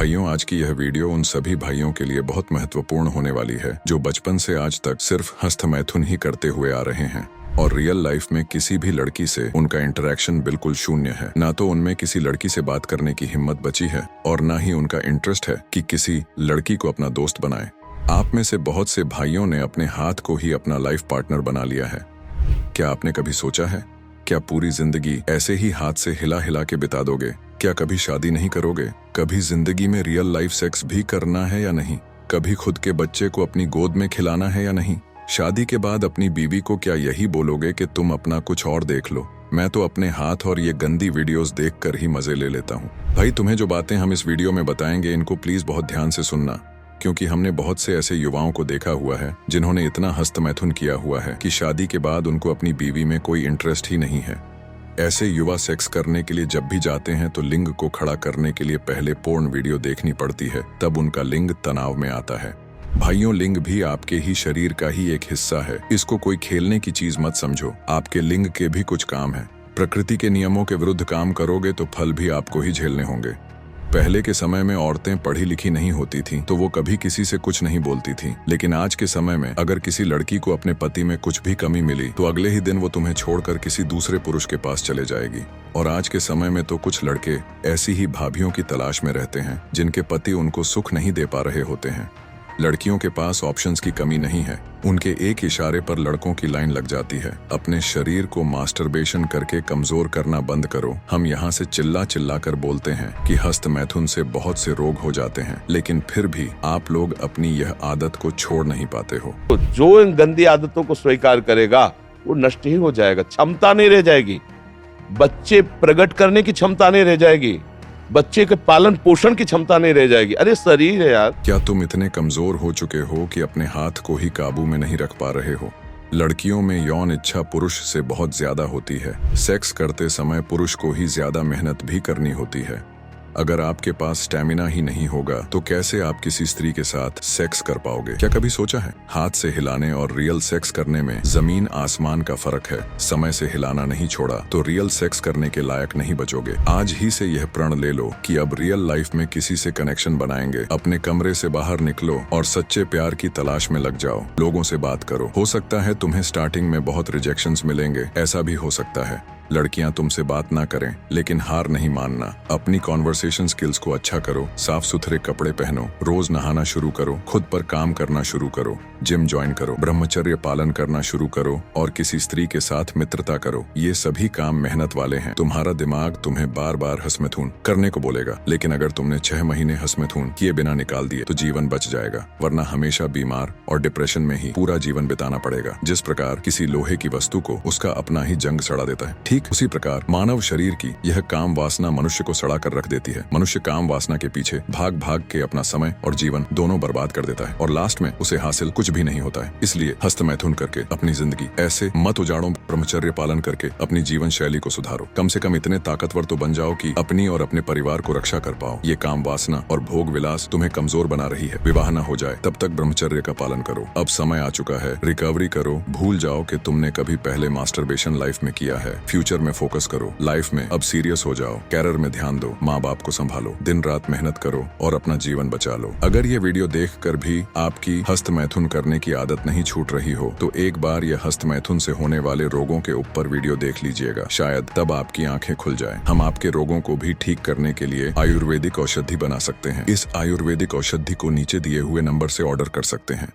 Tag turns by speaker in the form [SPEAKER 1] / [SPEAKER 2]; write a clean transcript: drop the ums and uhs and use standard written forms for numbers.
[SPEAKER 1] भाइयों, आज की यह वीडियो उन सभी भाइयों के लिए बहुत महत्वपूर्ण होने वाली है जो बचपन से आज तक सिर्फ हस्तमैथुन ही करते हुए आ रहे हैं और रियल लाइफ में किसी भी लड़की से उनका इंटरेक्शन बिल्कुल शून्य है। ना तो उनमें किसी लड़की से बात करने की हिम्मत बची है और ना ही उनका इंटरेस्ट है कि किसी लड़की को अपना दोस्त बनाए। आप में से बहुत से भाइयों ने अपने हाथ को ही अपना लाइफ पार्टनर बना लिया है। क्या आपने कभी सोचा है, क्या पूरी जिंदगी ऐसे ही हाथ से हिला हिला के बिता दोगे? क्या कभी शादी नहीं करोगे? कभी जिंदगी में रियल लाइफ सेक्स भी करना है या नहीं? कभी खुद के बच्चे को अपनी गोद में खिलाना है या नहीं? शादी के बाद अपनी बीवी को क्या यही बोलोगे कि तुम अपना कुछ और देख लो? मैं तो अपने हाथ और ये गंदी वीडियोस देखकर ही मजे ले लेता हूँ। भाई, तुम्हें जो बातें हम इस वीडियो में बताएंगे इनको प्लीज बहुत ध्यान से सुनना, क्योंकि हमने बहुत से ऐसे युवाओं को देखा हुआ है जिन्होंने इतना हस्तमैथुन किया हुआ है कि शादी के बाद उनको अपनी बीवी में कोई इंटरेस्ट ही नहीं है। ऐसे युवा सेक्स करने के लिए जब भी जाते हैं तो लिंग को खड़ा करने के लिए पहले पोर्न वीडियो देखनी पड़ती है, तब उनका लिंग तनाव में आता है। भाइयों, लिंग भी आपके ही शरीर का ही एक हिस्सा है। इसको कोई खेलने की चीज मत समझो। आपके लिंग के भी कुछ काम है। प्रकृति के नियमों के विरुद्ध काम करोगे तो फल भी आपको ही झेलने होंगे। पहले के समय में औरतें पढ़ी लिखी नहीं होती थीं, तो वो कभी किसी से कुछ नहीं बोलती थीं। लेकिन आज के समय में अगर किसी लड़की को अपने पति में कुछ भी कमी मिली तो अगले ही दिन वो तुम्हें छोड़कर किसी दूसरे पुरुष के पास चले जाएगी। और आज के समय में तो कुछ लड़के ऐसी ही भाभियों की तलाश में रहते हैं जिनके पति उनको सुख नहीं दे पा रहे होते हैं। लड़कियों के पास ऑप्शंस की कमी नहीं है। उनके एक इशारे पर लड़कों की लाइन लग जाती है। अपने शरीर को मास्टरबेशन करके कमजोर करना बंद करो। हम यहाँ से चिल्ला चिल्ला कर बोलते हैं कि हस्तमैथुन से बहुत से रोग हो जाते हैं, लेकिन फिर भी आप लोग अपनी यह आदत को छोड़ नहीं पाते हो।
[SPEAKER 2] तो जो इन गंदी आदतों को स्वीकार करेगा वो नष्ट ही हो जाएगा। क्षमता नहीं रह जाएगी, बच्चे प्रकट करने की क्षमता नहीं रह जाएगी, बच्चे के पालन पोषण की क्षमता नहीं रह जाएगी। अरे शरीर है यार।
[SPEAKER 1] क्या तुम इतने कमजोर हो चुके हो कि अपने हाथ को ही काबू में नहीं रख पा रहे हो? लड़कियों में यौन इच्छा पुरुष से बहुत ज्यादा होती है। सेक्स करते समय पुरुष को ही ज्यादा मेहनत भी करनी होती है। अगर आपके पास स्टैमिना ही नहीं होगा तो कैसे आप किसी स्त्री के साथ सेक्स कर पाओगे? क्या कभी सोचा है, हाथ से हिलाने और रियल सेक्स करने में जमीन आसमान का फर्क है। समय से हिलाना नहीं छोड़ा तो रियल सेक्स करने के लायक नहीं बचोगे। आज ही से यह प्रण ले लो कि अब रियल लाइफ में किसी से कनेक्शन बनाएंगे। अपने कमरे से बाहर निकलो और सच्चे प्यार की तलाश में लग जाओ। लोगों से बात करो। हो सकता है तुम्हें स्टार्टिंग में बहुत रिजेक्शंस मिलेंगे, ऐसा भी हो सकता है। लड़कियां तुमसे बात ना करें, लेकिन हार नहीं मानना। अपनी कॉन्वर्सेशन स्किल्स को अच्छा करो, साफ सुथरे कपड़े पहनो, रोज नहाना शुरू करो, खुद पर काम करना शुरू करो, जिम ज्वाइन करो, ब्रह्मचर्य पालन करना शुरू करो और किसी स्त्री के साथ मित्रता करो। ये सभी काम मेहनत वाले हैं। तुम्हारा दिमाग तुम्हें बार बार हस्तमैथुन करने को बोलेगा, लेकिन अगर तुमने 6 महीने हस्तमैथुन किए बिना निकाल दिए तो जीवन बच जाएगा, वरना हमेशा बीमार और डिप्रेशन में ही पूरा जीवन बिताना पड़ेगा। जिस प्रकार किसी लोहे की वस्तु को उसका अपना ही जंग सड़ा देता है, ठीक उसी प्रकार मानव शरीर की यह काम वासना मनुष्य को सड़ा कर रख देती है। मनुष्य काम वासना के पीछे भाग भाग के अपना समय और जीवन दोनों बर्बाद कर देता है और लास्ट में उसे हासिल कुछ भी नहीं होता है। इसलिए हस्तमैथुन करके अपनी जिंदगी ऐसे मत उजाड़ो। ब्रह्मचर्य पालन करके अपनी जीवन शैली को सुधारो। कम से कम इतने ताकतवर तो बन जाओ कि अपनी और अपने परिवार को रक्षा कर पाओ। ये काम वासना और भोग विलास तुम्हें कमजोर बना रही है। विवाह न हो जाए तब तक ब्रह्मचर्य का पालन करो। अब समय आ चुका है, रिकवरी करो। भूल जाओ कि तुमने कभी पहले मास्टरबेशन लाइफ में किया है। फ्यूचर में फोकस करो। लाइफ में अब सीरियस हो जाओ। कैरियर में ध्यान दो। माँ बाप को संभालो। दिन रात मेहनत करो और अपना जीवन बचा लो। अगर ये वीडियो देखकर भी आपकी हस्तमैथुन करने की आदत नहीं छूट रही हो तो एक बार यह हस्तमैथुन से होने वाले रोगों के ऊपर वीडियो देख लीजिएगा। शायद तब आपकी आंखें खुल जाएं। हम आपके रोगों को भी ठीक करने के लिए आयुर्वेदिक औषधि बना सकते हैं। इस आयुर्वेदिक औषधि को नीचे दिए हुए नंबर से ऑर्डर कर सकते हैं।